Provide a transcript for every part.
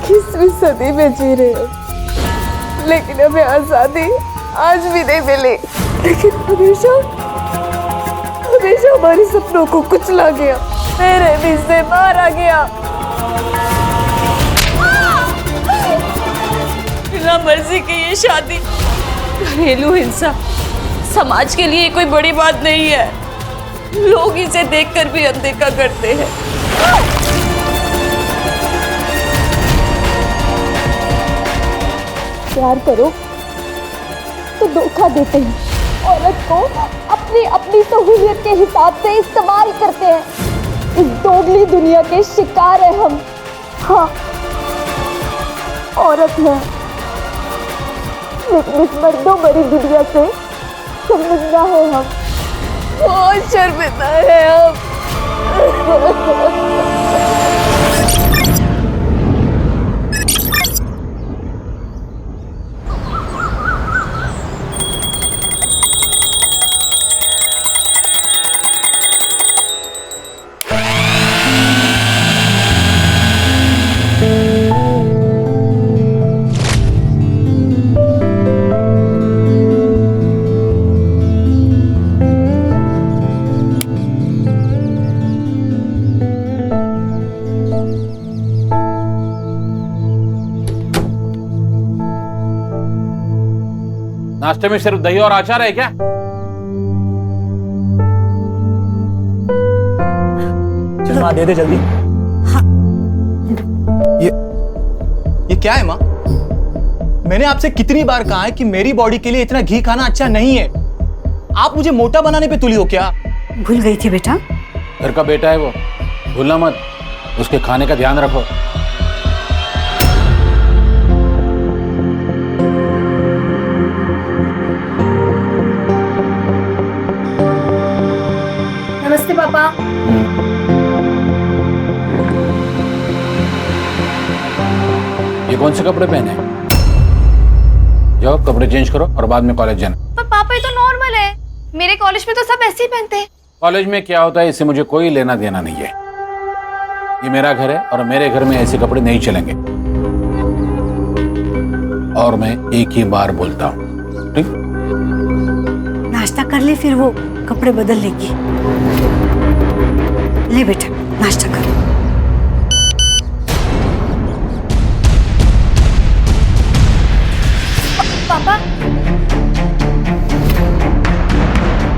किसवीं सदी में जी रहे हो, लेकिन हमें आजादी आज भी नहीं मिली। लेकिन हमेशा हमेशा हमारे सपनों को कुचला गया, मेरे भी से मारा गया। बिना मर्जी की ये शादी, घरेलू हिंसा समाज के लिए कोई बड़ी बात नहीं है। लोग इसे देखकर भी अनदेखा करते हैं। प्यार करो तो धोखा देते हैं, औरत को अपनी अपनी सहूलियत के हिसाब से इस्तेमाल करते हैं। इस दोगली दुनिया के शिकार है हम। हाँ, औरत है, लेकिन इस मर्दों भरी दुनिया से शर्मिंदा है हम, बहुत शर्मिंदा है हम। नाश्ते में सिर्फ दही और अचार है क्या? चल माँ, दे दे जल्दी। हाँ। ये क्या है माँ? मैंने आपसे कितनी बार कहा है कि मेरी बॉडी के लिए इतना घी खाना अच्छा नहीं है। आप मुझे मोटा बनाने पे तुली हो क्या? भूल गई थी बेटा। घर का बेटा है वो, भूलना मत, उसके खाने का ध्यान रखो। नमस्ते पापा। ये कौन से कपड़े पहने हैं? जाओ कपड़े चेंज करो और बाद में कॉलेज जाना। पर पापा ये तो नॉर्मल है, मेरे कॉलेज में तो सब ऐसे ही पहनते हैं। कॉलेज में क्या होता है इससे मुझे कोई लेना देना नहीं है। ये मेरा घर है और मेरे घर में ऐसे कपड़े नहीं चलेंगे। और मैं एक ही बार बोलता हूँ, ठीक? नाश्ता कर ले, फिर वो कपड़े बदल लेगी। ले बेटा, नाश्ता कर। पापा,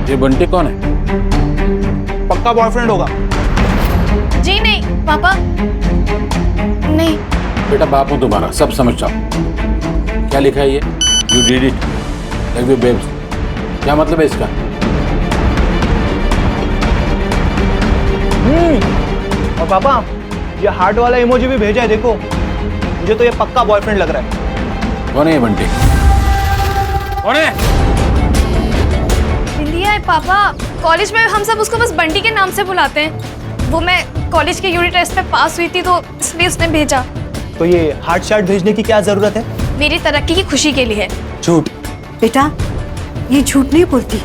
ये बंटी कौन है? पक्का बॉयफ्रेंड होगा। जी नहीं पापा, नहीं। बेटा बाप हूं तुम्हारा, सब समझता हूं। क्या लिखा है ये? You did it like you babes. क्या मतलब है इसका? और पापा, ये हार्ट वाला इमोजी भी भेजा है, देखो। मुझे तो ये पक्का बॉयफ्रेंड लग रहा है। कौन है ये बंटी? कौन है? इंडिया है पापा। कॉलेज में हम सब उसको बस बंटी के नाम से बुलाते हैं। वो मैं कॉलेज के यूनिट टेस्ट में पास हुई थी तो इसलिए उसने भेजा। तो ये हार्ट शार्ट भेजने की क्या जरूरत है? मेरी तरक्की की खुशी के लिए। झूठ। बेटा, ये झूठ नहीं बोलती।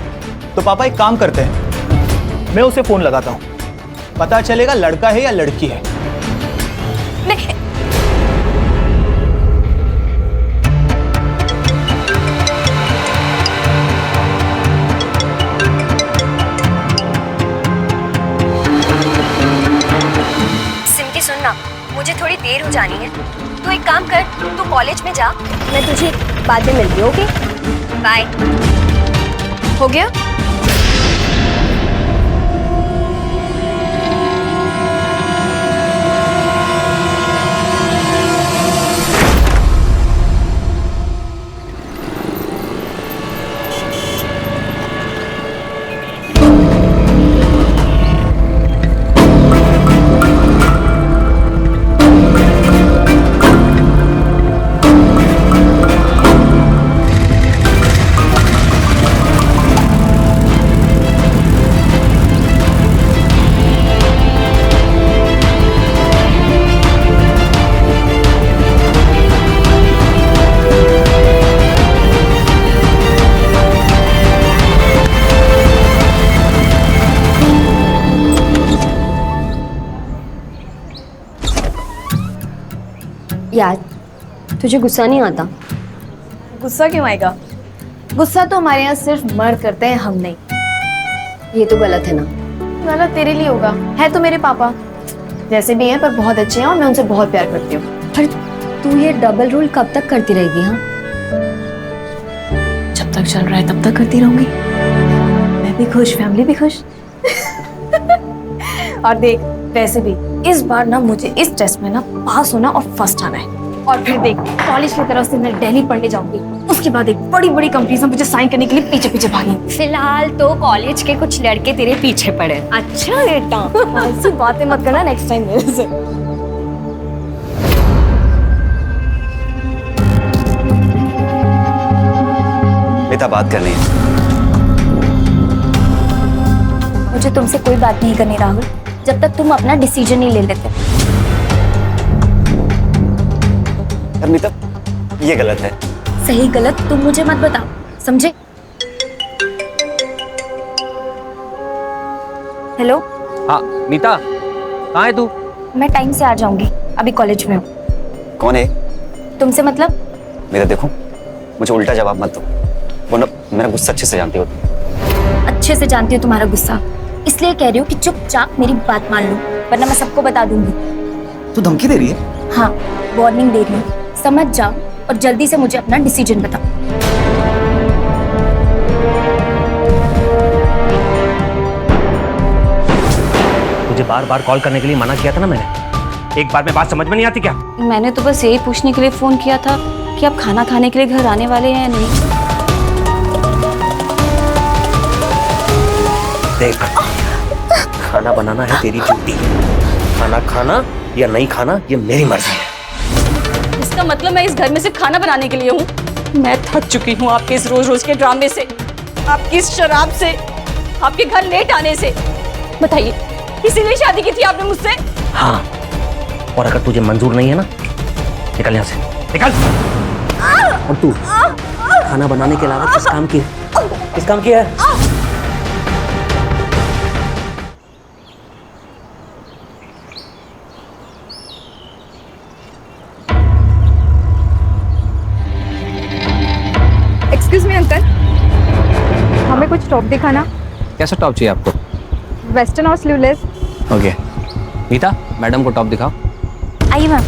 तो पापा एक काम करते हैं, मैं उसे फोन लगाता हूँ, पता चलेगा लड़का है या लड़की है। नहीं। सिमटी सुनना, मुझे थोड़ी देर हो जानी है, तो एक काम कर, तू कॉलेज में जा, मैं तुझे बाद में मिलती हूँ। Okay, bye. हो गया? यार तुझे गुस्सा नहीं आता? गुस्सा क्यों आएगा? गुस्सा तो हमारे यहाँ सिर्फ मर्द करते हैं, हम नहीं। ये तो गलत है ना। गलत तेरे लिए होगा, है तो मेरे पापा जैसे भी हैं पर बहुत अच्छे हैं और मैं उनसे बहुत प्यार करती हूँ। पर तू ये डबल रोल कब तक करती रहेगी? हाँ, जब तक चल रहा है तब तक करती रहूंगी। मैं भी खुश, फैमिली भी खुश। और देख, वैसे भी इस बार ना मुझे इस टेस्ट में ना पास होना और फर्स्ट आना है। और फिर देख, कॉलेज की तरफ से मैं दिल्ली पढ़ने जाऊंगी, उसके बाद एक बड़ी बड़ी कंपनी से मुझे साइन करने के लिए पीछे पीछे भागेंगी। फिलहाल तो कॉलेज के कुछ लड़के तेरे पीछे पड़े। अच्छा बेटा, ऐसी बातें मत करना नेक्स्ट टाइम मेरे से। बेटा बात करनी है। मुझे तुमसे कोई बात नहीं करनी राहुल, जब तक तुम अपना डिसीजन नहीं ले लेते। मीता, ये गलत है। सही गलत तुम मुझे मत बताओ, समझे? हेलो। हाँ मीता, कहाँ है तू? मैं टाइम से आ जाऊंगी, अभी कॉलेज में हूँ। कौन है? तुमसे मतलब? मीता देखो, मुझे उल्टा जवाब मत दो, वरना मेरा गुस्सा अच्छे से जानती हो तुम। अच्छे से जानती हूँ तुम्हारा गुस्सा, इसलिए कह रही हूँ कि चुपचाप मेरी बात मान लो, वरना मैं सबको बता दूंगी। तू धमकी दे रही है? हाँ, वार्निंग दे रही हूँ, समझ जाओ और जल्दी से मुझे अपना डिसीजन बताओ। तुझे बार बार कॉल करने के लिए मना किया था ना मैंने, एक बार में बात समझ में नहीं आती क्या? मैंने तो बस यही पूछने के लिए फोन किया था कि आप खाना खाने के लिए घर आने वाले हैं या नहीं। देख, खाना बनाना है तेरी ड्यूटी, खाना खाना या नहीं खाना ये मेरी मर्जी है। इसका मतलब मैं इस घर में सिर्फ खाना बनाने के लिए हूँ? मैं थक चुकी हूँ आपके इस रोज रोज के ड्रामे से, आपकी इस शराब से, आपके घर लेट आने से। बताइए, इसीलिए शादी की थी आपने मुझसे? हाँ, और अगर तुझे मंजूर नहीं है ना, निकल यहाँ से, निकल। और तू खाना बनाने के अलावा किस काम की है? एक्सक्यूज मी अंकल, हमें कुछ टॉप दिखाना। कैसा टॉप चाहिए आपको? वेस्टर्न और स्लीवलेस। ओके मीता, मैडम को टॉप दिखाओ। आइए मैम।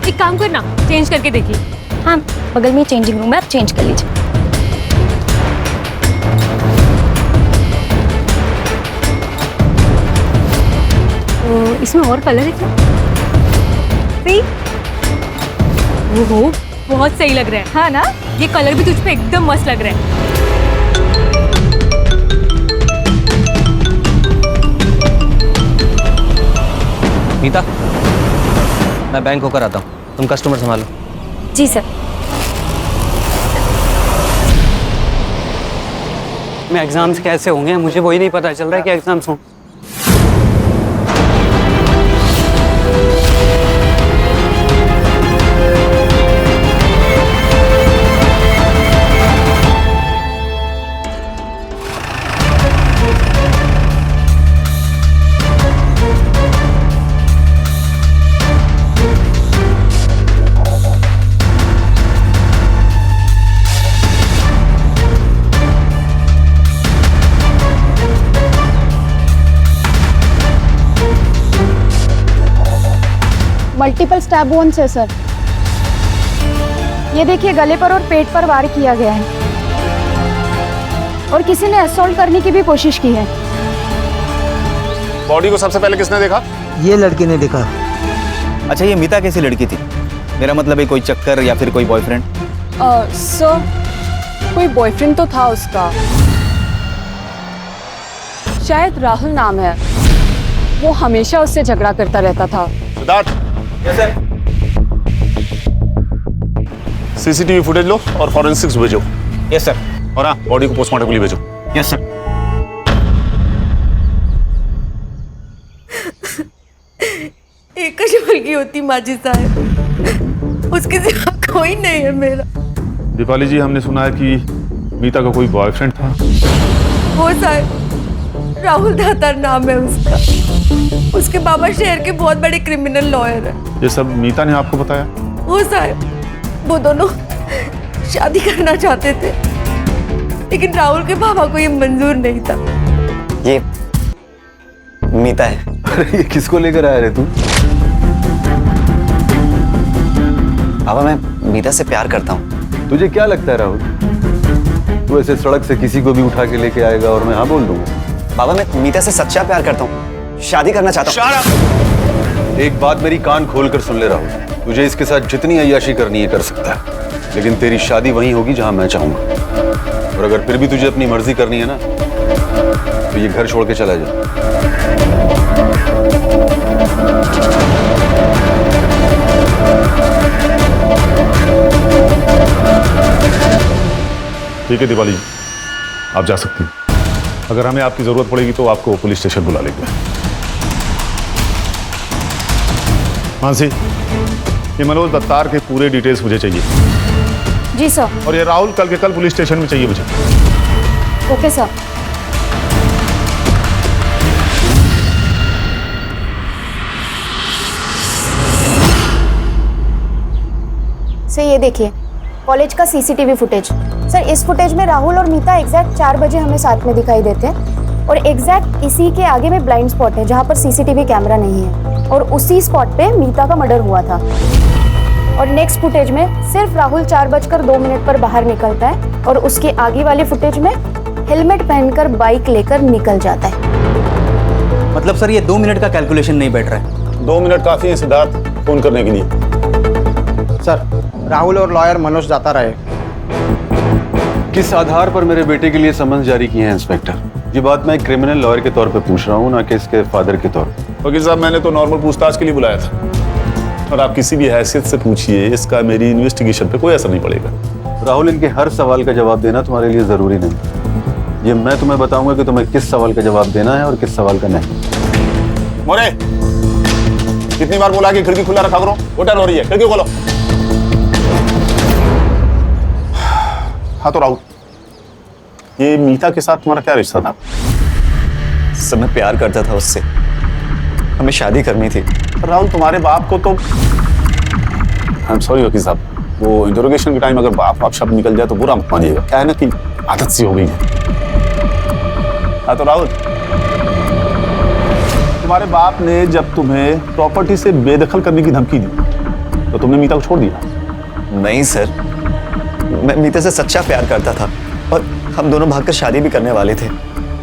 एक काम करना, चेंज करके देखिए। हाँ, बगल में चेंजिंग रूम है, आप चेंज कर लीजिए। तो इसमें और कलर है क्या? ओहो, बहुत सही लग रहा है। हाँ ना, ये कलर भी तुझ पे एकदम मस्त लग रहा है। मीता, मैं बैंक होकर आता हूँ, तुम कस्टमर संभालो। जी सर। मैं एग्जाम्स कैसे होंगे मुझे वही नहीं पता चल रहा है कि एग्जाम्स हों। मल्टीपल स्टैब वुंड्स है सर। ये देखिए, गले पर और पेट पर वार किया गया है और किसी ने असॉल्ट करने की भी कोशिश की है। बॉडी को सबसे पहले किसने देखा? ये लड़के ने देखा। अच्छा, ये मीता कैसी लड़की थी? मेरा मतलब है कोई चक्कर या फिर कोई बॉयफ्रेंड? सर, कोई बॉयफ्रेंड तो था उसका, शायद राहुल नाम है। वो हमेशा उससे झगड़ा करता रहता था। सिद्धार्थ, सीसीटीवी फुटेज लो और फॉरेंसिक्स भेजो। Yes sir. और हाँ, बॉडी को पोस्टमार्टम के लिए भेजो। Yes sir. एक जो की होती माँ जी साहब, उसके सिवा कोई नहीं है मेरा। दीपाली जी, हमने सुना है कि मीता का कोई बॉयफ्रेंड था। वो साहब राहुल दातार नाम है उसका। उसके बाबा शहर के बहुत बड़े क्रिमिनल लॉयर है। ये सब मीता ने आपको बताया? वो साहब, वो दोनों शादी करना चाहते थे, लेकिन राहुल के पापा को ये मंजूर नहीं था। ये मीता है। अरे ये किसको लेकर आया रे तू? पापा, मैं मीता से प्यार करता हूँ। तुझे क्या लगता है राहुल, तू ऐसे सड़क से किसी को भी उठा के लेके आएगा और मैं हाँ बोल दूंगा? पापा, मैं मीता से सच्चा प्यार करता हूँ, शादी करना चाहता हूँ। एक बात मेरी कान खोल कर सुन ले राहुल, तुझे इसके साथ जितनी अय्याशी करनी है कर सकता है, लेकिन तेरी शादी वहीं होगी जहां मैं चाहूंगा। और अगर फिर भी तुझे अपनी मर्जी करनी है ना, तो ये घर छोड़ के चला जा। ठीक है दीपाली जी, आप जा सकती हैं। अगर हमें आपकी जरूरत पड़ेगी तो आपको पुलिस स्टेशन बुला लेंगे। मानसी, ये मनोज दत्तार के पूरे डिटेल्स मुझे चाहिए। जी सर। और ये राहुल कल के कल पुलिस स्टेशन में चाहिए मुझे। Okay sir. सर ये देखिए, कॉलेज का सीसीटीवी फुटेज। सर इस फुटेज में राहुल और मीता एग्जैक्ट 4 बजे हमें साथ में दिखाई देते हैं, और एग्जैक्ट इसी के आगे में ब्लाइंड स्पॉट है जहाँ पर सीसीटीवी कैमरा नहीं है, और उसी स्पॉट पे मीता का मर्डर हुआ था। और नेक्स्ट फुटेज में सिर्फ राहुल 4:02 पर बाहर निकलता है, और उसके आगे वाले फुटेज में हेलमेट पहनकर बाइक लेकर निकल जाता है। मतलब सर ये 2 मिनट का कैलकुलेशन नहीं बैठ रहा है। 2 मिनट काफी है सिद्धार्थ फोन करने के लिए। सर, राहुल और लॉयर मनोज दातार आए। किस आधार पर मेरे बेटे के लिए समन्स जारी किए हैं इंस्पेक्टर? ये बात मैं एक क्रिमिनल लॉयर के तौर पे पूछ रहा हूँ, ना कि इसके फादर के तौर पे। वकील साहब, मैंने तो नॉर्मल पूछताछ के लिए बुलाया था, और आप किसी भी हैसियत से पूछिए, इसका मेरी इन्वेस्टिगेशन पे कोई असर नहीं पड़ेगा। राहुल, इनके हर सवाल का जवाब देना तुम्हारे लिए जरूरी नहीं। ये मैं तुम्हें बताऊंगा कि तुम्हें किस सवाल का जवाब देना है और किस सवाल का नहीं। मोरे, कितनी बार बोला कि खिड़की खुला रखा करो? होटल हो रही है, खिड़की खोलो। हाँ तो राहुल, ये मीता के साथ तुम्हारा क्या रिश्ता था? सर मैं प्यार करता था उससे, हमें शादी करनी थी। राहुल, तुम्हारे बाप को तो, आई एम सॉरी वकील साहब, वो इंटरोगेशन के टाइम अगर बाप शब्द निकल जाए तो बुरा मत मानिएगा, क्या है ना कि आदत सी हो गई है। हाँ तो राहुल, तुम्हारे बाप ने जब तुम्हें प्रॉपर्टी से बेदखल करने की धमकी दी तो तुमने मीता को छोड़ दिया? नहीं सर, मैं मीता से सच्चा प्यार करता था, और हम दोनों भागकर शादी भी करने वाले थे,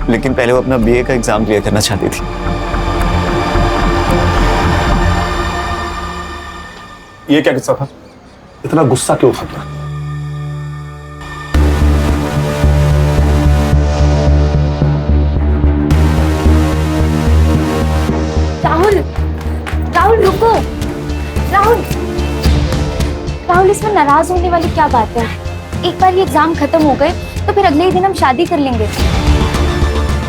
लेकिन पहले वो अपना बीए का एग्जाम क्लियर करना चाहती थी। ये क्या किस्सा था? इतना गुस्सा क्यों था? राहुल, राहुल रुको। राहुल, राहुल इसमें नाराज होने वाली क्या बात है? एक बार ये एग्जाम खत्म हो गए तो फिर अगले ही दिन हम शादी कर लेंगे।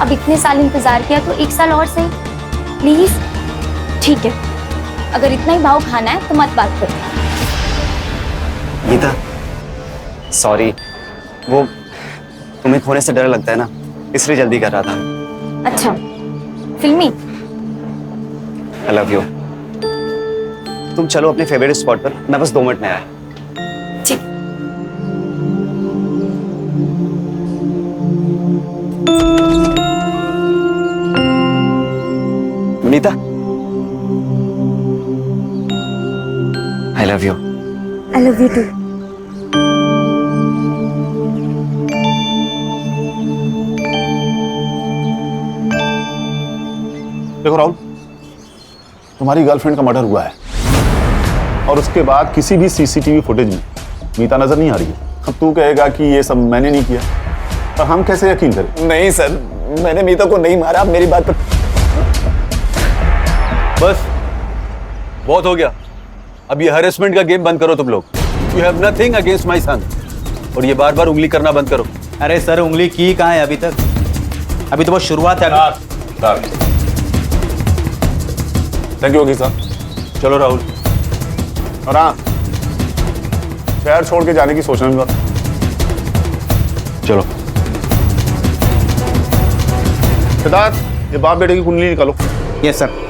अब इतने साल इंतजार किया तो 1 साल और सही, प्लीज। ठीक है, अगर इतना ही भाव खाना है तो मत बात करो। गीता, सॉरी, वो तुम्हें खोने से डर लगता है ना, इसलिए जल्दी कर रहा था। अच्छा, फिल्मी। आई लव यू। तुम चलो अपने फेवरेट स्पॉट पर, मैं बस 2 मिनट में आया। ठीक। Meeta, I love you. I love you too. देखो राहुल, तुम्हारी गर्लफ्रेंड का मर्डर हुआ है, और उसके बाद किसी भी सीसीटीवी फुटेज में मीता नजर नहीं आ रही है। अब तू कहेगा कि ये सब मैंने नहीं किया, पर हम कैसे यकीन करें? नहीं सर, मैंने मीता को नहीं मारा, आप मेरी बात पर। बस बहुत हो गया, अब ये हरेसमेंट का गेम बंद करो तुम लोग। You have nothing against my son, और ये बार बार उंगली करना बंद करो। अरे सर, उंगली की कहाँ है अभी तक? अभी तो बहुत शुरुआत है। थैंक यू वकील साहब। चलो राहुल। और हाँ, शहर छोड़ के जाने की सोचना भी मत। चलो। सिद्धार्थ, ये बाप बेटे की कुंडली निकालो। Yes sir.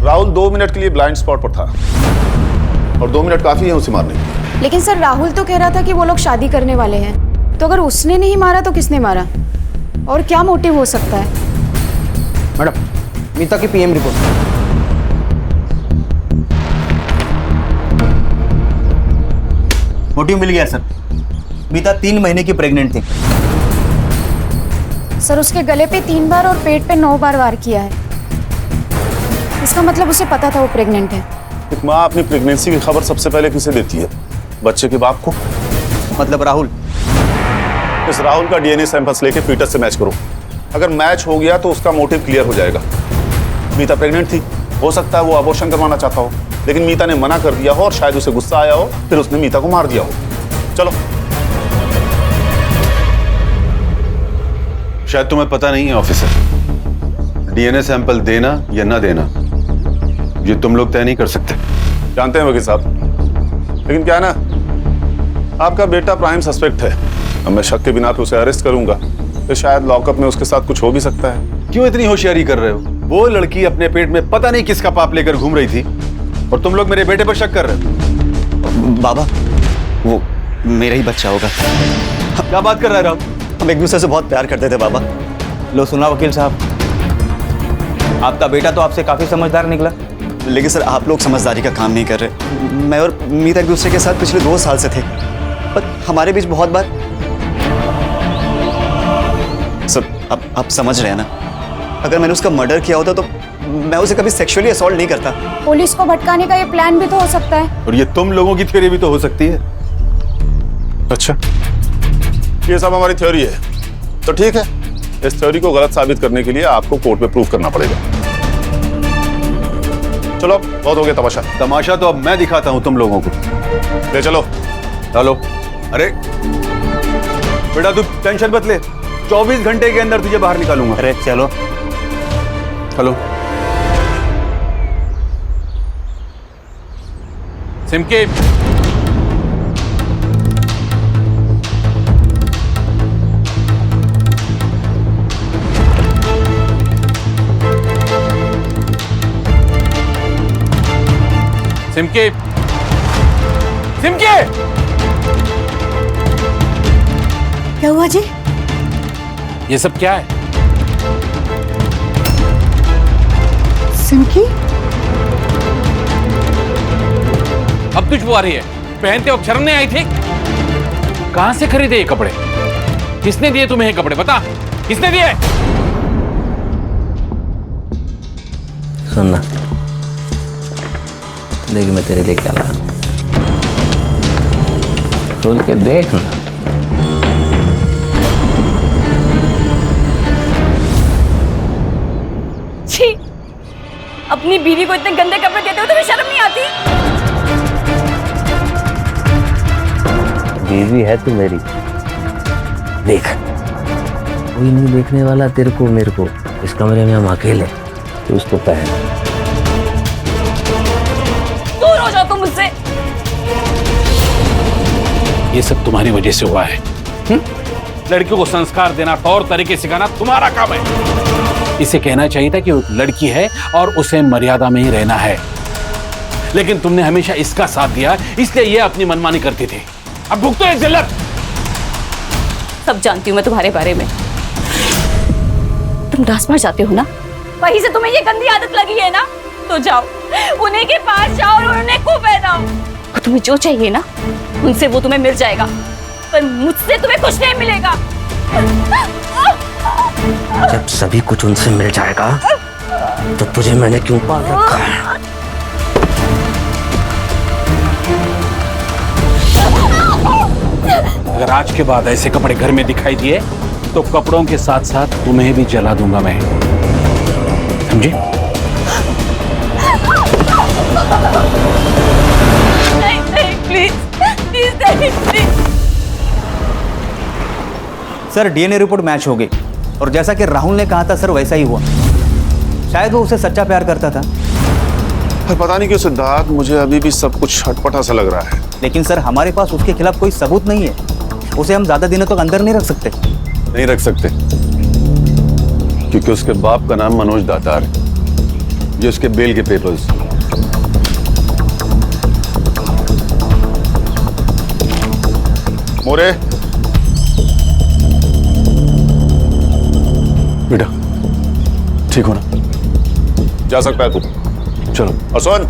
राहुल 2 मिनट के लिए ब्लाइंड स्पॉट पर था और 2 मिनट काफी है उसे मारने के लिए। लेकिन सर राहुल तो कह रहा था कि वो लोग शादी करने वाले हैं, तो अगर उसने नहीं मारा तो किसने मारा? और क्या मोटिव हो सकता है? मैडम, मीता की पीएम रिपोर्ट। मोटिव मिल गया सर। मीता 3 महीने की प्रेग्नेंट थी। सर उसके गले पे 3 बार और पेट पे 9 बार वार किया है। इसका मतलब उसे पता था वो प्रेग्नेंट है। एक माँ अपनी प्रेगनेंसी की खबर सबसे पहले किसे देती है? बच्चे के बाप को। मतलब राहुल। इस राहुल का डीएनए सैंपल्स लेके फीटस से मैच करो। अगर मैच हो गया तो उसका मोटिव क्लियर हो जाएगा। मीता प्रेग्नेंट थी, हो सकता है वो अबॉर्शन करवाना चाहता हो, लेकिन मीता ने मना कर दिया हो और शायद उसे गुस्सा आया हो, फिर उसने मीता को मार दिया हो। चलो। शायद तुम्हें पता नहीं है ऑफिसर, डीएनए सैंपल देना या ना देना ये तुम लोग तय नहीं कर सकते। जानते हैं वकील साहब, लेकिन क्या है ना, आपका बेटा प्राइम सस्पेक्ट है। अब मैं शक के बिना पे उसे अरेस्ट करूंगा तो शायद लॉकअप में उसके साथ कुछ हो भी सकता है। क्यों इतनी होशियारी कर रहे हो? वो लड़की अपने पेट में पता नहीं किसका पाप लेकर घूम रही थी और तुम लोग मेरे बेटे पर शक कर रहे हो। बाबा, वो मेरा ही बच्चा होगा। क्या बात कर रहा है राहुल? हम एक दूसरे से बहुत प्यार करते थे बाबा। लो सुना वकील साहब, आपका बेटा तो आपसे काफी समझदार निकला। लेकिन सर आप लोग समझदारी का काम नहीं कर रहे। मैं और मीता एक दूसरे के साथ पिछले 2 साल से थे, पर हमारे बीच बहुत बार। सर आप समझ रहे हैं ना, अगर मैंने उसका मर्डर किया होता तो मैं उसे कभी सेक्सुअली असॉल्ट नहीं करता। पुलिस को भटकाने का ये प्लान भी तो हो सकता है। और ये तुम लोगों की थ्योरी भी तो हो सकती है। अच्छा, ये सब हमारी थ्योरी है तो ठीक है। इस थ्योरी को गलत साबित करने के लिए आपको कोर्ट में प्रूफ करना पड़ेगा। चलो, बहुत हो गया तमाशा। तमाशा तो अब मैं दिखाता हूं तुम लोगों को। ले चलो। चलो। अरे बेटा तू टेंशन मत ले, 24 घंटे के अंदर तुझे बाहर निकालूंगा। अरे चलो। चलो। सिमके, सिमके, सिमके, क्या हुआ जी? ये सब क्या है? सिमकी? अब खुशबू आ रही है। पहनते वक्त शर्म नहीं आई थी? कहां से खरीदे ये कपड़े? किसने दिए तुम्हें ये कपड़े? बता, किसने दिए? सुनना, देख मैं तेरे लिए क्या लाया। खोल के देख ना। छी, अपनी बीवी को इतने गंदे कपड़े देते हो तुम्हें शर्म नहीं आती? बीवी है तू मेरी। देख, कोई नहीं देखने वाला तेरे को मेरे को। इस कमरे में हम अकेले, तो उसको पहन। दूर हो जाओ तुम मुझसे। ये सब तुम्हारी वजह से हुआ है। लड़कियों को संस्कार देना, तौर तरीके सिखाना तुम्हारा काम है। इसे कहना चाहिए था कि वो लड़की है और उसे मर्यादा में ही रहना है, लेकिन तुमने हमेशा इसका साथ दिया, इसलिए ये अपनी मनमानी करती थी। अब भुगतो एक जिल्लत। सब जानती हूँ मैं तुम्हारे बारे में। तुम डांस मार जाते हो ना, वहीं से तुम्हें ये गंदी आदत लगी है ना, तो जाओ उन्हीं के पास जाओ और उन्हें को पहनाओ। और तुम्हें जो चाहिए ना, उनसे वो तुम्हें मिल जाएगा, पर मुझसे तुम्हें कुछ नहीं मिलेगा। जब सभी कुछ उनसे मिल जाएगा, तो तुझे मैंने क्यों पाल रखा है? अगर आज के बाद ऐसे कपड़े घर में दिखाई दिए तो कपड़ों के साथ साथ तुम्हें भी जला दूंगा मैं, समझी? सर डीएनए रिपोर्ट मैच हो गई और जैसा कि राहुल ने कहा था सर वैसा ही हुआ। शायद वो उसे सच्चा प्यार करता था। पर पता नहीं क्यों सिद्धार्थ, मुझे अभी भी सब कुछ छटपटा सा लग रहा है। लेकिन सर हमारे पास उसके खिलाफ कोई सबूत नहीं है, उसे हम ज्यादा दिनों तक अंदर नहीं रख सकते। नहीं रख सकते क्योंकि उसके बाप का नाम मनोज दातार है, ये उसके बेल के पेपर्स। मोरे बेटा ठीक हो ना? जा सकता है तू, चलो। और सुन,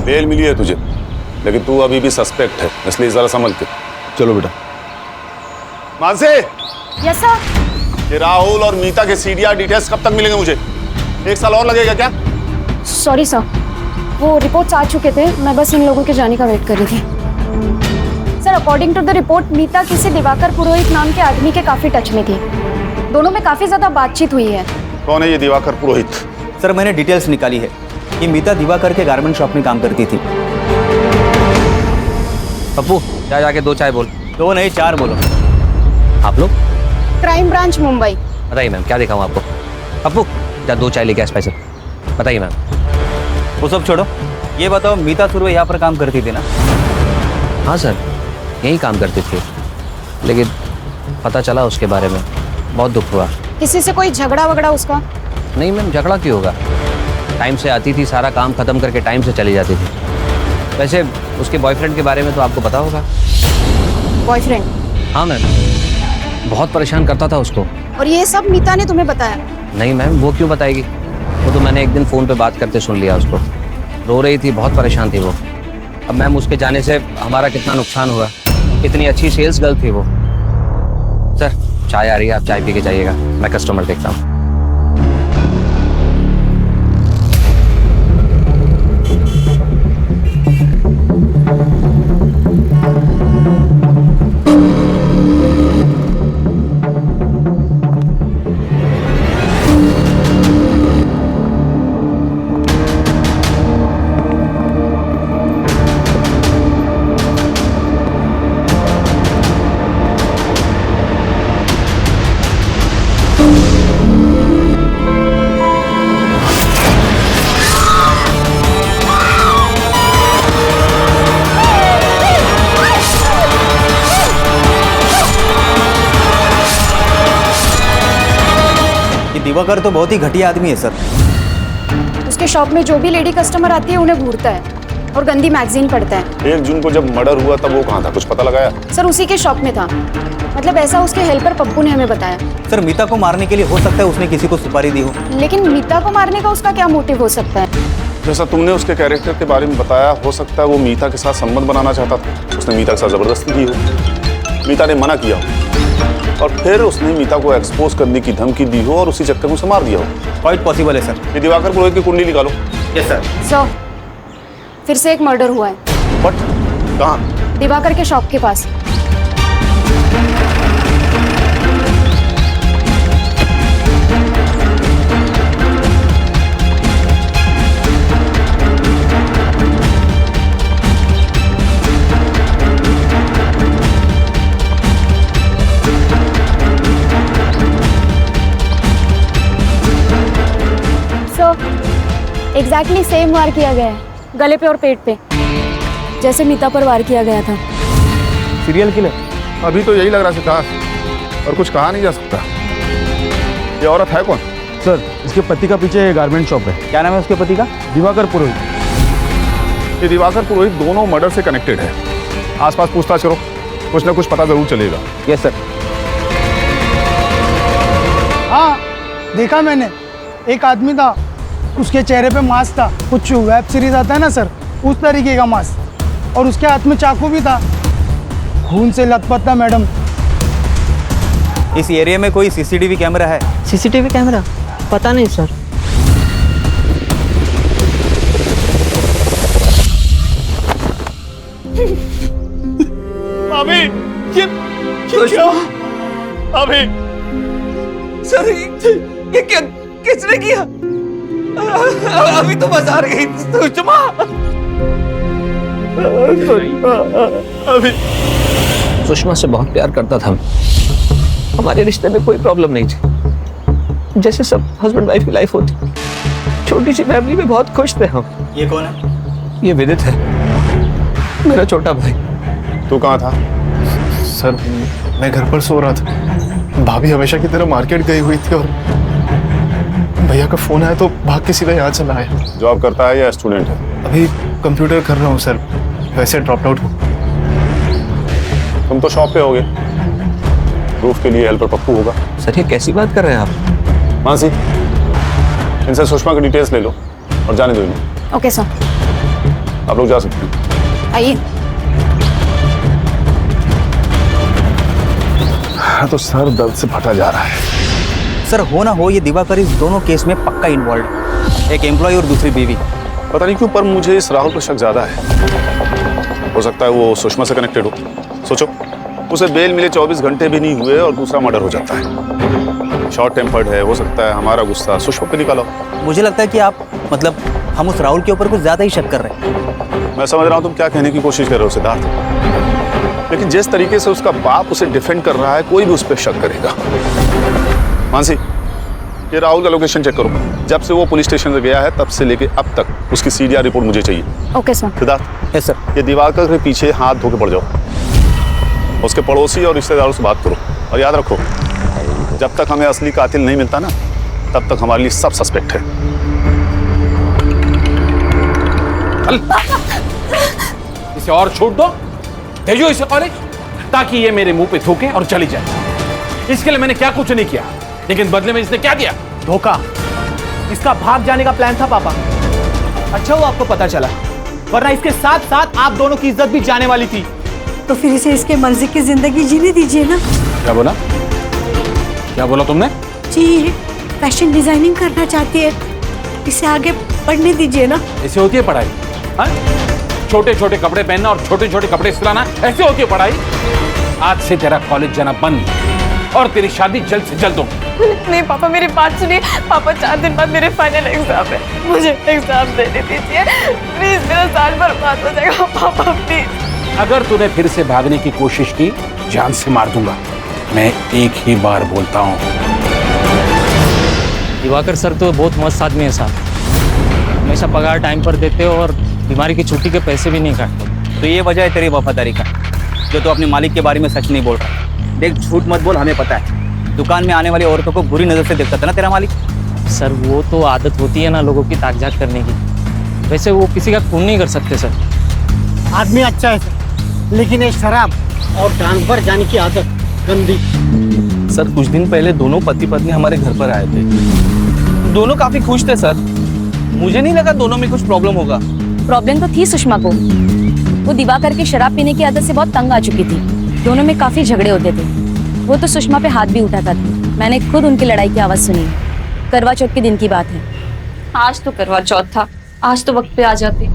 बेल मिली है तुझे, लेकिन तू अभी भी सस्पेक्ट है, इसलिए जरा समझ के चलो बेटा। Mansi, yes sir. ये राहुल और मीता के सीडीआर डिटेल्स कब तक मिलेंगे मुझे? 1 साल और लगेगा क्या? सॉरी सर, वो रिपोर्ट्स आ चुके थे, मैं बस इन लोगों के जाने का वेट कर रही थी। Sir according to the report Meeta किसी दिवाकर पुरोहित नाम के आदमी के काफी टच में थी, दोनों में काफी ज्यादा बातचीत हुई है। कौन है ये दिवाकर पुरोहित? सर मैंने डिटेल्स निकाली है कि मीता दिवाकर के गारमेंट शॉप में काम करती थी। पप्पू जा जाके 2 चाय बोल। 2 नहीं 4 बोलो। आप लोग? Crime branch Mumbai. बताइए मैम, क्या दिखाऊं आपको? पप्पू जा 2 चाय लेके आ स्पेशल। बताइए मैम। वो सब छोड़ो, ये बताओ मीता सुरवे यहाँ पर काम करती थी ना? हाँ सर, यहीं काम करती थी, लेकिन पता चला उसके बारे में, बहुत दुख हुआ। किसी से कोई झगड़ा वगड़ा उसका? नहीं मैम, झगड़ा क्यों होगा? टाइम से आती थी, सारा काम खत्म करके टाइम से चली जाती थी। वैसे उसके बॉयफ्रेंड के बारे में तो आपको पता होगा। बॉयफ्रेंड? हाँ मैम, बहुत परेशान करता था उसको। और ये सब मीता ने तुम्हें बताया? नहीं मैम, वो क्यों बताएगी? वो तो मैंने एक दिन फ़ोन पे बात करते सुन लिया उसको। रो रही थी, बहुत परेशान थी वो। अब मैम उसके जाने से हमारा कितना नुकसान हुआ। इतनी अच्छी सेल्स गर्ल थी वो। सर चाय आ रही है, आप चाय पी के जाइएगा, मैं कस्टमर देखता हूँ। दिवाकर तो बहुत ही घटिया आदमी है सर। उसके शॉप में जो भी लेडी कस्टमर आती है उन्हें घूरता है और गंदी मैगजीन पढ़ता है। 1 जून को जब मर्डर हुआ तब वो कहाँ था, कुछ पता लगाया? सर उसी के शॉप में था, मतलब ऐसा उसके हेल्पर पप्पू ने हमें बताया। सर मीता को मारने के लिए हो सकता है उसने किसी को सुपारी दी हो। लेकिन मीता को मारने का उसका क्या मोटिव हो सकता है? जैसा तुमने उसके कैरेक्टर के बारे में बताया, हो सकता है वो मीता के साथ संबंध बनाना चाहता था, उसने मीता के साथ जबरदस्ती की हो, मीता ने मना किया हो और फिर उसने मीता को एक्सपोज करने की धमकी दी हो और उसी चक्कर में उसे मार दिया हो। क्वाइट पॉसिबल है सर। ये दिवाकर पुरोहित की कुंडली निकालो। Yes sir. सर फिर से एक मर्डर हुआ है। बट कहाँ? दिवाकर के शॉप के पास। एग्जैक्टली सेम वार किया गया है, गले पे और पेट पे, जैसे मीता पर वार किया गया था। Serial killer? अभी तो यही लग रहा है सिद्धार्थ, और कुछ कहा नहीं जा सकता। ये औरत है कौन? सर इसके पति का पीछे गारमेंट शॉप है। क्या नाम है उसके पति का? दिवाकर पुरोहित। ये दिवाकर पुरोहित दोनों मर्डर से कनेक्टेड है। आसपास पूछताछ करो, कुछ ना कुछ पता जरूर चलेगा। Yes sir. हाँ देखा मैंने, एक आदमी था, उसके चेहरे पे मास्क था, कुछ वेब सीरीज आता है ना सर, उस तरीके का मास्क, और उसके हाथ में चाकू भी था, खून से लथपथ था मैडम। इस एरिया में कोई सीसीटीवी कैमरा है? CCTV camera? पता नहीं सर। भाभी, ये क्या? अभी सर ये क्या किसने किया? अभी तो बाजार गई सुषमा। अभी सुषमा से बहुत प्यार करता था। हमारे रिश्ते में कोई प्रॉब्लम नहीं थी, जैसे सब हस्बैंड वाइफ की लाइफ होती। छोटी सी फैमिली में बहुत खुश थे हम। ये कौन है? ये विदित है, मेरा छोटा भाई। तू कहाँ था? सर मैं घर पर सो रहा था। भाभी हमेशा की तरह मार्केट गई हुई थी और भैया का फोन आया तो भाग के सीधा यहाँ चला आया। जॉब करता है या स्टूडेंट है? अभी कंप्यूटर कर रहा हूँ सर, वैसे ड्रॉप आउट हूँ। तुम तो शॉप पे होगे, प्रूफ के लिए हेल्पर पप्पू होगा। सर ये कैसी बात कर रहे हैं आप? मानसी, इनसे सुषमा की डिटेल्स ले लो और जाने दो इन्हें। Okay sir. आप लोग जा सकते हैं। आइए। तो सर दर्द से फटा जा रहा है। सर हो ना हो ये दिवाकर इस दोनों केस में पक्का इन्वॉल्व, एक एम्प्लॉय और दूसरी बीवी। पता नहीं क्यों पर मुझे इस राहुल पर शक ज्यादा है। हो सकता है वो सुषमा से कनेक्टेड हो। सोचो, उसे बेल मिले 24 घंटे भी नहीं हुए और दूसरा मर्डर हो जाता है। शॉर्ट टेम्पर्ड है, हो सकता है हमारा गुस्सा सुषमा पे निकाला हो। मुझे लगता है कि आप मतलब हम उस राहुल के ऊपर कुछ ज्यादा ही शक कर रहे हैं। मैं समझ रहा हूँ तुम क्या कहने की कोशिश कर रहे हो सिद्धार्थ, लेकिन जिस तरीके से उसका बाप उसे डिफेंड कर रहा है कोई भी उस पर शक करेगा। मानसी, ये राहुल का लोकेशन चेक करो। जब से वो पुलिस स्टेशन से गया है तब से लेके अब तक उसकी सीडीआर रिपोर्ट मुझे चाहिए। Okay sir. Siddharth. Yes sir. ये दिवाकर के पीछे हाथ धो के पड़ जाओ, उसके पड़ोसी और रिश्तेदारों से बात करो और याद रखो जब तक हमें असली कातिल नहीं मिलता ना तब तक हमारे लिए सब सस्पेक्ट है। इसे और छूट दो, भेजो इसे कॉलेज ताकि ये मेरे मुंह पे थूके और चली जाए। इसके लिए मैंने क्या कुछ नहीं किया, लेकिन बदले में इसने क्या दिया? धोखा। इसका भाग जाने का प्लान था पापा। अच्छा वो आपको पता चला, वरना इसके साथ साथ आप दोनों की इज्जत भी जाने वाली थी। तो फिर इसे इसके मर्जी की जिंदगी जीने दीजिए ना। क्या बोला? क्या बोला तुमने? जी ये फैशन डिजाइनिंग करना चाहती है, इसे आगे पढ़ने दीजिए ना। ऐसे होती है पढ़ाई? छोटे छोटे कपड़े पहनना और छोटे छोटे कपड़े सिलाना, ऐसे होती है पढ़ाई? आज से तेरा कॉलेज जाना बंद और तेरी शादी जल्द से जल्द हो। नहीं पापा, मेरी बात सुनिए। पापा 4 दिन बाद मेरे फाइनल एग्जाम है, मुझे एग्जाम देने दीजिए प्लीज। मेरा साल बर्बाद हो जाएगा पापा प्लीज। अगर तूने फिर से भागने की कोशिश की जान से मार दूंगा। मैं एक ही बार बोलता हूँ। दिवाकर सर तो बहुत मस्त आदमी है साहब, हमेशा पगार टाइम पर देते हो और बीमारी की छुट्टी के पैसे भी नहीं काटते। तो ये वजह है तेरी वफादारी का, जो तो अपने मालिक के बारे में सच नहीं बोल रहा। देख झूठ मत बोल, हमें पता है दुकान में आने वाली औरतों को बुरी नजर से देखता था ना तेरा मालिक। सर वो तो आदत होती है ना लोगों की ताकझाक करने की, वैसे वो किसी का खून नहीं कर सकते सर। आदमी अच्छा है सर, लेकिन ये शराब और ट्रांसफर जाने की आदत गंदी। सर कुछ दिन पहले दोनों पति पत्नी हमारे घर पर आए थे, दोनों काफी खुश थे सर। मुझे नहीं लगा दोनों में कुछ प्रॉब्लम होगा। प्रॉब्लम तो थी सुषमा को, वो दिवाकर की शराब पीने की आदत से बहुत तंग आ चुकी थी। दोनों में काफी झगड़े होते थे, वो तो सुषमा पे हाथ भी उठाता था। मैंने खुद उनकी लड़ाई की आवाज सुनी। करवा चौथ के दिन की बात है। आज तो करवा चौथ था, आज तो वक्त पे आ जाते।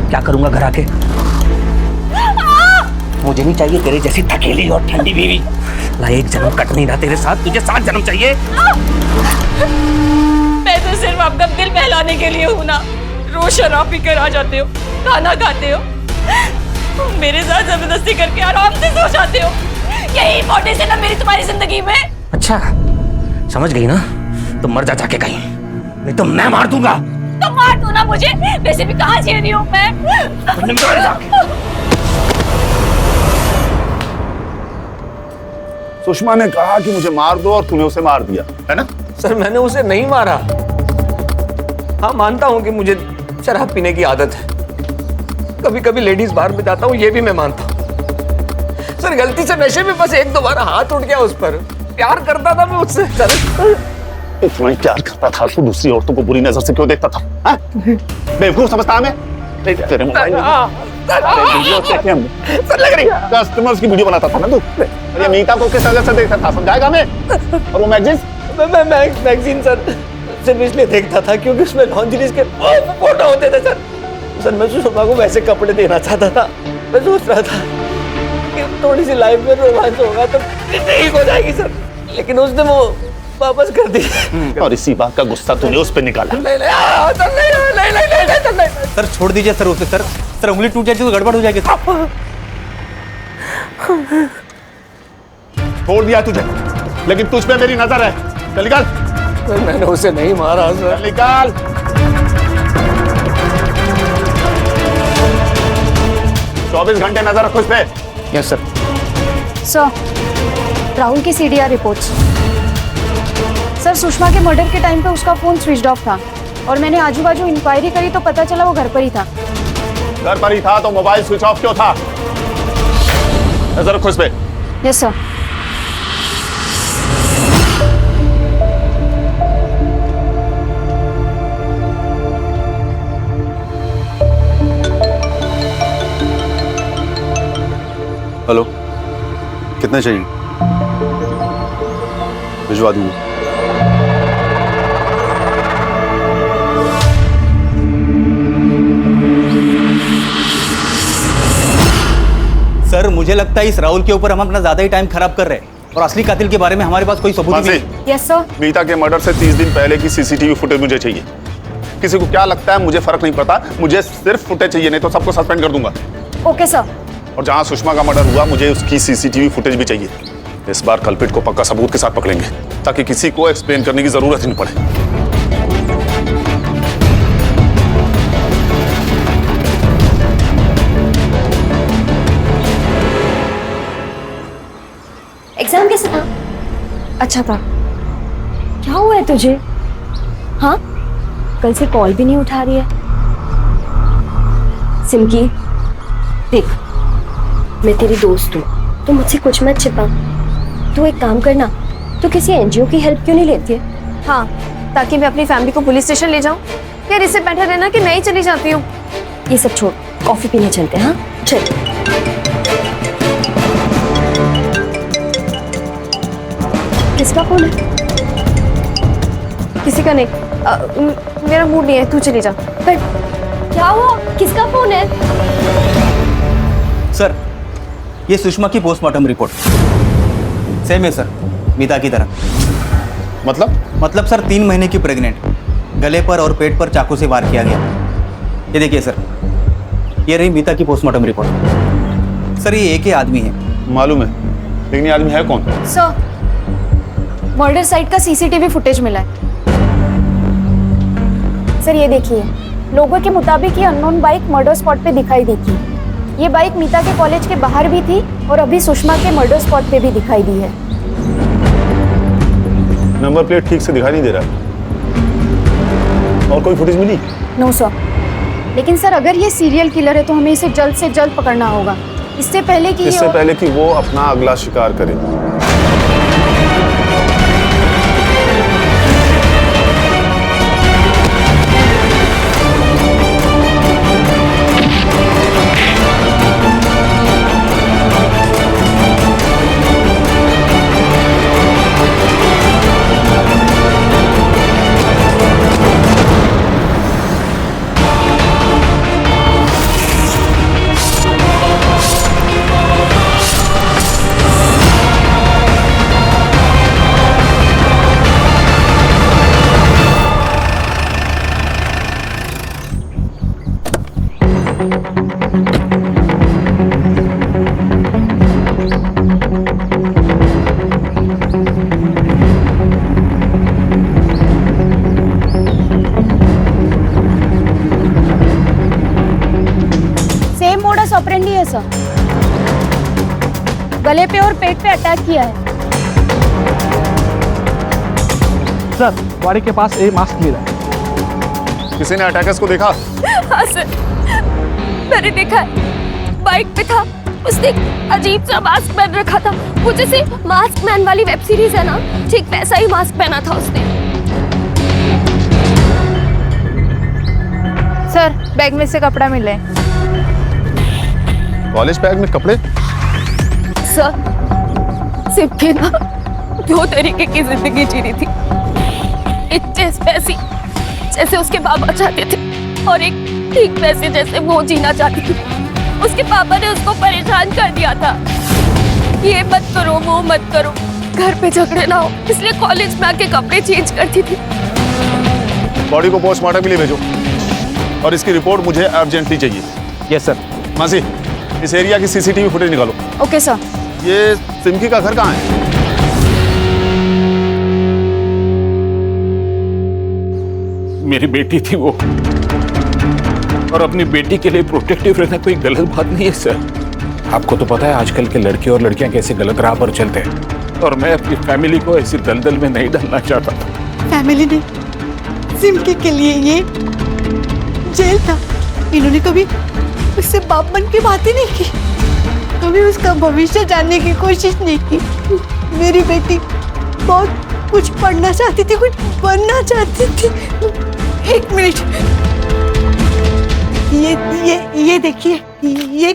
क्या करूंगा घर आके? मुझे नहीं चाहिए तेरे जैसी थकेली और ठंडी बीवी। ला एक जन्म कट नहीं रहा तेरे साथ, तुझे 7 जन्म चाहिए। मैं तो सिर्फ आपका दिल बहलाने के लिए हूँ ना। रोज शराब पी कर आ जाते हो, खाना खाते हो, मेरे साथ जबरदस्ती करके आराम से सो जाते हो। यही मोटिव है ना मेरी तुम्हारी जिंदगी में। अच्छा समझ गई ना, तो मर जा जाके कहीं, नहीं तो मैं मार दूंगा। तो मार दो ना मुझे, वैसे भी कहाँ झेल रही हूँ मैं। सुषमा ने कहा कि मुझे मार दो और तूने उसे मार दिया, है ना? सर मैंने उसे नहीं मारा। हाँ मानता हूँ कि मुझे शराब पीने की आदत है, कभी कभी लेडीज बार में जाता हूँ, ये भी मैं मानता हूँ। सर गलती से नशे में बस 1-2 बार हाथ उठ गया उस पर। प्यार करता था मैं उससे। सर इतना ही प्यार करता था तो दूसरी औरतों को बुरी नजर से क्यों देखता था? बेवकूफ समझता हमें? तेरे मोबाइल में कस्टमर्स की वीडियो बनाता था ना तू। ये मीता को किस नजर से देखता था, समझाएगा हमें? और वो मैगजीन? मैं मैगजीन सर सिर्फ इसलिए देखता था क्योंकि उसमें लॉन्जरीज के फोटो होते थे सर। सर मैं सुषमा को वैसे कपड़े देना चाहता था। मैं सोच रहा था कि थोड़ी सी लाइफ में रोमांस होगा तो ठीक हो जाएगी सर, लेकिन उसने वो वापस कर दी। और इसी बात का गुस्सा तूने उस पर निकाला। नहीं। सर छोड़ दीजिए सर उसे। सर सर उंगली टूट जाएगी तो गड़बड़ हो जाएगी। छोड़ दिया तुझे, लेकिन तुझ पे मेरी नजर है। चल निकाल। मैंने उसे नहीं मारा सर। निकाल। चौबीस घंटे नजर रखो इस पे। Yes sir. सर, राहुल की सीडीआर रिपोर्ट्स। सर, सुषमा के मर्डर के टाइम पे उसका फोन स्विच ऑफ था और मैंने आजू बाजू इंक्वायरी करी तो पता चला वो घर पर ही था। घर पर ही था तो मोबाइल स्विच ऑफ क्यों था? नजर रखो इस पे। Yes sir. हेलो, कितने चाहिए? भिजवा दूंगा। सर मुझे लगता है इस राहुल के ऊपर हम अपना ज्यादा ही टाइम खराब कर रहे हैं और असली कातिल के बारे में हमारे पास कोई सबूत नहीं है। Yes sir. मीता के मर्डर से 30 दिन पहले की सीसीटीवी फुटेज मुझे चाहिए। किसी को क्या लगता है मुझे फर्क नहीं पड़ता, मुझे सिर्फ फुटेज चाहिए, नहीं तो सबको सस्पेंड कर दूंगा। Okay sir. और जहां सुषमा का मर्डर हुआ मुझे उसकी सीसीटीवी फुटेज भी चाहिए। इस बार कल्पिट को पक्का सबूत के साथ पकड़ेंगे ताकि किसी को एक्सप्लेन करने की जरूरत ही नहीं पड़े। एग्जाम कैसा था? अच्छा था। क्या हुआ है तुझे? हाँ, कल से कॉल भी नहीं उठा रही है। सिमकी देख, मैं तेरी दोस्त हूँ, तो मुझसे कुछ मत छिपा। तू एक काम करना, तू किसी एनजीओ की हेल्प क्यों नहीं लेती है? हाँ, ताकि मैं अपनी फैमिली को पुलिस स्टेशन ले जाऊँ। यार इससे बेटर रहना कि मैं ही चली जाती हूँ। ये सब छोड़, कॉफी पीने चलते हैं। हाँ चल। किसका फोन है? किसी का नहीं। मेरा मूड नहीं है, तू चली जा। पर क्या हुआ? किसका फोन है? सर ये सुषमा की पोस्टमार्टम रिपोर्ट सेम है सर, मीता की तरह। मतलब सर 3 महीने की प्रेग्नेंट, गले पर और पेट पर चाकू से वार किया गया। ये देखिए सर, ये रही मीता की पोस्टमार्टम रिपोर्ट। सर ये एक ही आदमी है। मालूम है, लेकिन ये आदमी है कौन? सर, मर्डर साइट का सीसीटीवी फुटेज मिला है। सर ये देखिए, लोगों के मुताबिक ये अननोन बाइक मर्डर स्पॉट पे दिखाई दी थी। ये बाइक मीता के कॉलेज के बाहर भी थी और अभी सुषमा के मर्डर स्पॉट पे भी दिखाई दी है। नंबर प्लेट ठीक से दिखाई नहीं दे रहा। और कोई फुटेज मिली? No sir. लेकिन सर अगर ये सीरियल किलर है तो हमें इसे जल्द से जल्द पकड़ना होगा, इससे पहले कि वो अपना अगला शिकार करे। ऑपरेंडी है सर, गले पे और पेट पे अटैक किया है। सर गाड़ी के पास एक मास्क मिला। किसी ने अटैकर्स को देखा? हाँ सर, मैंने देखा है, बाइक पे था, उसने अजीब सा मास्क पहन रखा था। वो जैसे मास्क मैन वाली वेब सीरीज है ना, ठीक वैसा ही मास्क पहना था उसने। सर बैग में से कपड़ा मिले। कॉलेज बैग में कपड़े? सर सिर्फ ना 2 तरीके की जिंदगी जीनी थी, एक वैसी जैसे उसके पापा चाहते थे और एक ठीक वैसे जैसे वो जीना चाहती थी। उसके पापा ने उसको परेशान कर दिया था। ये मत करो वो मत करो, घर पे झगड़े ना हो, इसलिए कॉलेज में आके कपड़े चेंज करती थी। बॉडी को पोस्टमार्टम के लिए भेजो और इसकी रिपोर्ट मुझे अर्जेंटली चाहिए। Yes sir. मासी, इस एरिया की सीसीटीवी फुटेज निकालो। Okay sir. ये सिमकी का घर कहाँ है? मेरी बेटी थी वो, और अपनी बेटी के लिए प्रोटेक्टिव रहना कोई गलत बात नहीं है सर। आपको तो पता है आजकल के लड़के और लड़कियां कैसे गलत राह पर चलते हैं, और मैं अपनी फैमिली को ऐसी दलदल में नहीं डालना चाहता था। फैमिली ने सिमके के लिए ये जेल था। इन्होंने कभी उससे बाप बन की बात ही नहीं की, कभी उसका भविष्य जानने की कोशिश नहीं की। मेरी बेटी बहुत कुछ पढ़ना चाहती थी, कुछ बनना चाहती थी। एक मिनट, ये देखिए, ये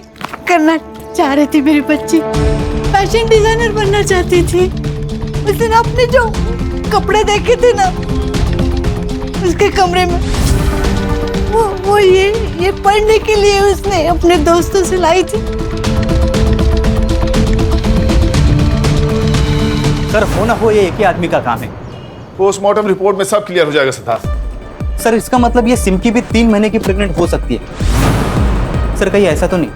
करना चाह रही थी मेरी बच्ची। फैशन डिजाइनर बनना चाहती थी। उस दिन आपने जो कपड़े देखे थे ना उसके कमरे में, वो ये पढ़ने के लिए उसने अपने दोस्तों से लाई थी। सर, हो ना हो ये एक ही आदमी का काम है। पोस्टमार्टम रिपोर्ट में सब क्लियर हो जाएगा सिद्धार्थ। सर, इसका मतलब ये सिमकी भी 3 महीने की प्रेग्नेंट हो सकती है। सर, कहीं ऐसा तो नहीं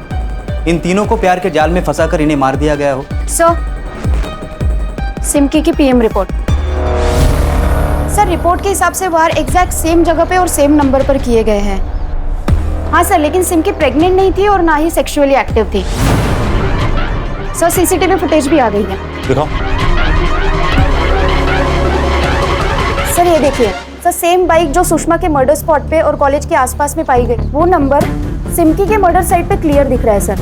इन तीनों को प्यार के जाल में फंसाकर इन्हें मार दिया गया हो? सर, सिमकी की पीएम रिपोर्ट। सर, रिपोर्ट के हिसाब से वार एग्जैक्ट सेम जगह पे और सेम नंबर पर किए गए हैं। हाँ सर, लेकिन सिमकी प्रेग्नेंट नहीं थी और ना ही सेक्सुअली एक्टिव थी। सर, सीसीटीवी फुटेज भी आ गई है। दिखाओ। सर, ये देखिए सर, सेम बाइक जो सुषमा के मर्डर स्पॉट पे और कॉलेज के आसपास में पाई गई, वो नंबर सिमकी के मर्डर साइट पे क्लियर दिख रहा है sir.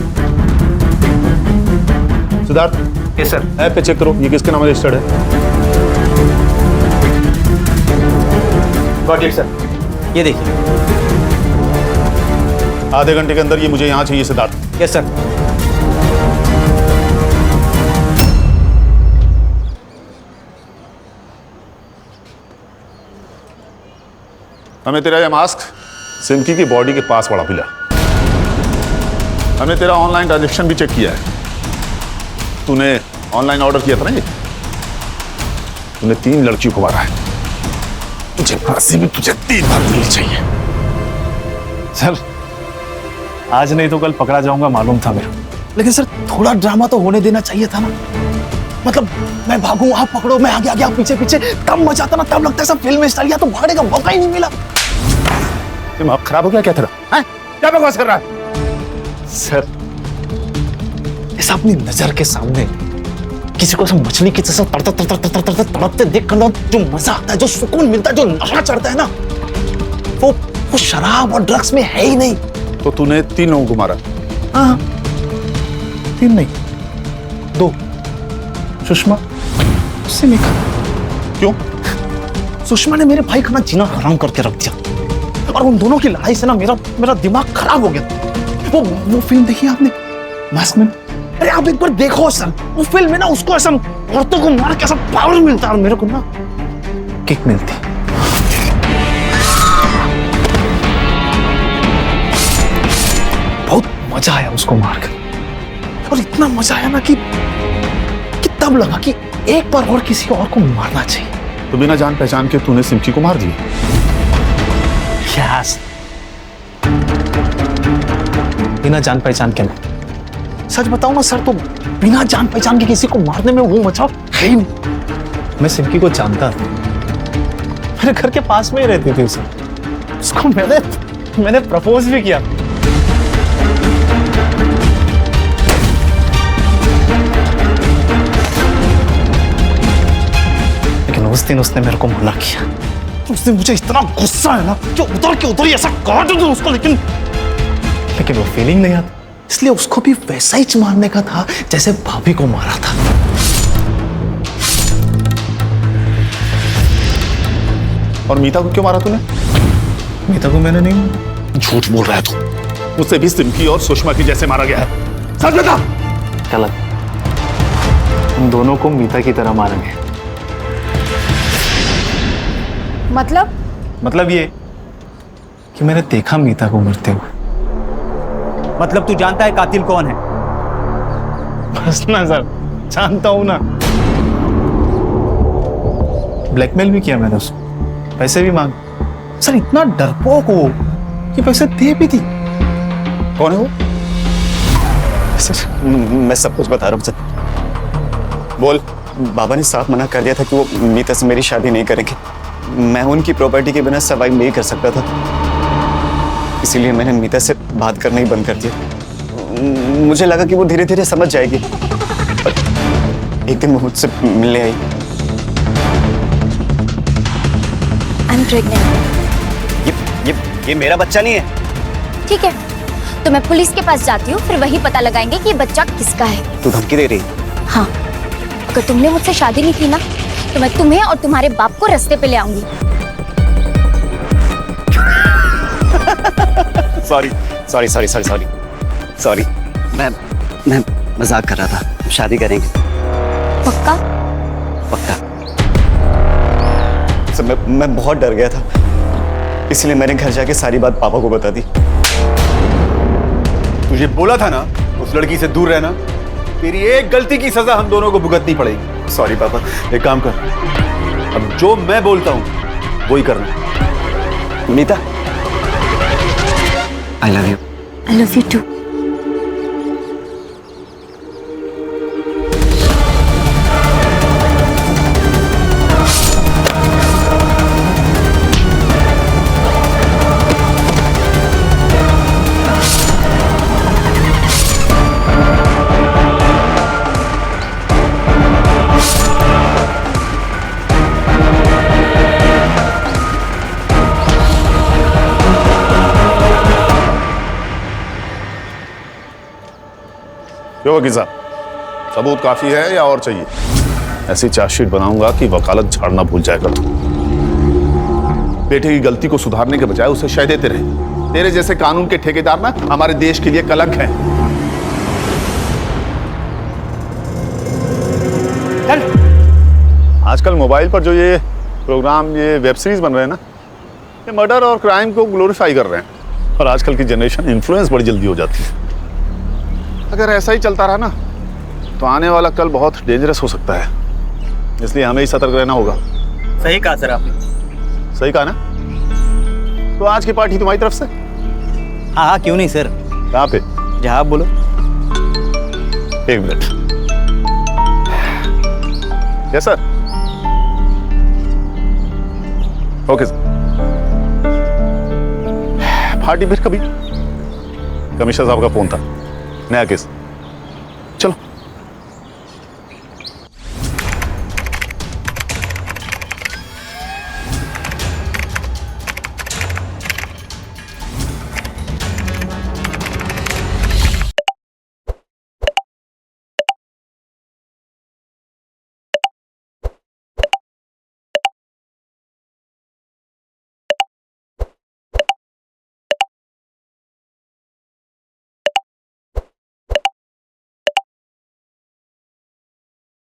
Siddharth. Yes sir. App पे चेक करो ये किसके नाम रजिस्टर्ड है। Got it sir. ये देखिए, आधे घंटे के अंदर ये मुझे यहाँ चाहिए सिद्धार्थ। Yes sir. हमें तेरा ये मास्क सिमकी की बॉडी के पास पड़ा मिला। हमने तेरा ऑनलाइन ट्रांजैक्शन भी चेक किया है। तूने ऑनलाइन ऑर्डर किया था ना ये? तूने 3 लड़कियों को मारा है। तुझे फांसी भी तुझे 3 बार मिलनी चाहिए। सर, आज नहीं तो कल पकड़ा जाऊंगा मालूम था मेरे, लेकिन सर थोड़ा ड्रामा तो होने देना चाहिए था ना। मतलब मैं भागूं, आप पकड़ो, मैं आगे आगे, आप पीछे पीछे, तब मजा आता ना, तब लगता है सब फिल्म स्टाइल। या तो भागने का मौका ही नहीं मिला। दिमाग खराब हो गया क्या तेरा? क्या बकवास कर रहा है? सर, ऐसा अपनी नजर के सामने किसी को मछली की जैसा तड़पते देख कर जो मजा आता है, जो सुकून मिलता है, जो नशा चढ़ता है ना, वो शराब और ड्रग्स में है ही नहीं। तो तूने 3 लोगों को मारा? हाँ, 3 नहीं, 2। सुषमा, सिमिका। क्यों? सुषमा ने मेरे भाई का ना जीना हराम करके रख दिया, और उन दोनों की लड़ाई से ना मेरा दिमाग खराब हो गया। वो फिल्म देखी आपने, मास्क मैन? अरे आप एक बार देखो सर, वो फिल्म में ना उसको ऐसा औरतों को मार के ऐसा पावर मिलता है, और मेरे को ना किक मिलती। बहुत मजा आया उसको मारकर, और इतना मजा आया ना कि तब लगा कि एक बार और किसी और को मारना चाहिए। तो बिना जान पहचान के तूने सिमकी को मार दिया? यस, बिना जान पहचान के नहीं। सच बताऊं ना सर, तो बिना जान पहचान के किसी को मारने में वो मजा है ही नहीं। मैं सिमकी को जानता था, मेरे घर के पास में ही रहती थी उसको मैंने प्रपोज भी किया। लेकिन उस दिन उसने मेरे को मना किया। उस दिन मुझे इतना गुस्सा है ना कि उधर के उधर ही ऐसा काट दूं उसको, लेकिन वो फीलिंग नहीं आती। इसलिए उसको भी वैसा ही मारने का था जैसे भाभी को मारा था। और मीता को क्यों मारा तूने? मीता को मैंने नहीं। झूठ बोल रहा है तू। मुझसे भी सिमकी और सुषमा की जैसे मारा गया है। सच बता। गलत, उन दोनों को मीता की तरह मारा गया। मतलब ये कि मैंने देखा मीता को मरते हुए। मतलब तू जानता है कातिल कौन है? बस ना सर, जानता हूं ना। ब्लैकमेल भी किया मैंने उसको, पैसे भी मांगे। सर इतना डरपोक हो कि पैसे दे भी दी। कौन है वो? सर मैं सब कुछ बता रहा हूँ सर। बोल। बाबा ने साफ मना कर दिया था कि वो मीता से मेरी शादी नहीं करेंगे। मैं उनकी प्रॉपर्टी के बिना सर्वाइव नहीं कर सकता था, इसीलिए मैंने मीता से बात करना ही बंद कर दिया। मुझे लगा कि वो धीरे धीरे समझ जाएगी। एक दिन वो मुझसे मिलने आई। I am pregnant. ये मेरा बच्चा नहीं है। ठीक है, तो मैं पुलिस के पास जाती हूँ, फिर वही पता लगाएंगे कि ये बच्चा किसका है। तू धमकी दे रही है? हाँ, अगर तुमने मुझसे शादी नहीं की ना, तो मैं तुम्हें और तुम्हारे बाप को रास्ते पे ले आऊंगी। Sorry sorry sorry sorry sorry sorry, मैं मजाक कर रहा था। शादी करेंगे। पक्का? पक्का। सर मैं बहुत डर गया था, इसलिए मैंने घर जाके सारी बात पापा को बता दी। तुझे बोला था ना उस लड़की से दूर रहना। तेरी एक गलती की सजा हम दोनों को भुगतनी पड़ेगी। सॉरी पापा। एक काम कर, अब जो मैं बोलता हूं वही करना। Meeta, I love you. I love you too. क्यों वकील साहब, सबूत काफी है या और चाहिए? ऐसी चार्जशीट बनाऊंगा कि वकालत झाड़ना भूल जाएगा तू। बेटे की गलती को सुधारने के बजाय उसे शह देते रहे। तेरे जैसे कानून के ठेकेदार ना हमारे देश के लिए कलंक हैं। आजकल मोबाइल पर जो ये प्रोग्राम, ये वेब सीरीज बन रहे हैं ना, ये मर्डर और क्राइम को ग्लोरीफाई कर रहे हैं। और आजकल की जनरेशन इन्फ्लुएंस बड़ी जल्दी हो जाती है। अगर ऐसा ही चलता रहा ना तो आने वाला कल बहुत डेंजरस हो सकता है, इसलिए हमें ही सतर्क रहना होगा। सही कहा सर आपने। सही कहा ना? तो आज की पार्टी तुम्हारी तरफ से? हाँ हाँ, क्यों नहीं सर। कहाँ पे? जहाँ आप बोलो। एक minute. Yes sir. Okay sir. Party फिर कभी? कमिश्नर साहब का फोन था, नया केस। चलो।